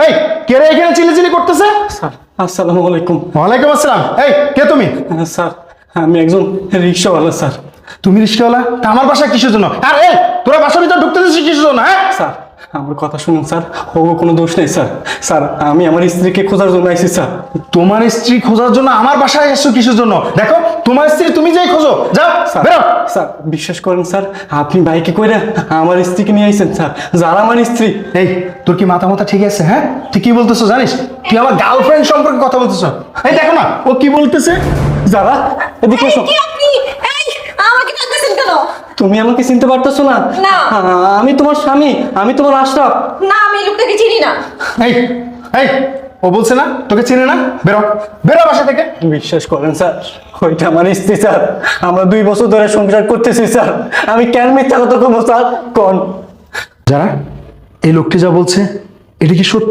এই কে রে এখানে চিল্লাচিল্লি করতেছে? স্যার আসসালামু আলাইকুম। ওয়ালাইকুম আসসালাম। এই কে তুমি? স্যার আমি একজন রিক্সাওয়ালা স্যার। তুমি রিক্সাওয়ালা? তা আমার বাসা কিসের জন্য? আর এই তোরা বাসার ভিতর ঢুকতে দিচ্ছিস কিসের জন্য? হ্যাঁ স্যার আমার কথা শুনুন স্যার, ও কোনো দোষ নেই স্যার। স্যার আমি আমার স্ত্রীকে খোঁজার জন্য আইছি স্যার। তোমার স্ত্রী খোঁজার জন্য আমার বাসায় এসছো কিসের জন্য? দেখো তোমার স্ত্রী তুমি যাই খোঁজো, যাও স্যার বেরো। স্যার বিশ্বাস করেন স্যার, আপনি বাইকে কইরা আমার স্ত্রীকে নিয়ে আইছেন স্যার। যারা আমার স্ত্রী। এই তোর কি মাথা মাথা ঠিক আছে? হ্যাঁ তুই কি বলতেছো জানিস? তুই আমার গার্লফ্রেন্ড সম্পর্কে কথা বলতেছ। এই দেখো না ও কি বলতেছে। যারা এদিকে এসো। কি আপনি এই আমাকে ডাকতেছেন কেন? তুমি আমাকে চিনতে পারতেছো না? না। আমি তোমার স্বামী, আমি তোমার আশরাফ। না আমি এই লোকটাকে চিনি না। এই এই ও বলছে না তোকে চিনে না, বেরো বেরো বাসা থেকে। বিশ্বাস করেন স্যার, ওইটা আমার স্ত্রী স্যার। আমরা 2 বছর ধরে সংসার করতেছি স্যার। আমি কেন মিথ্যা কথা কমো স্যার কোন? যারা এই লোকটি যা বলছে এটা কি সত্যি?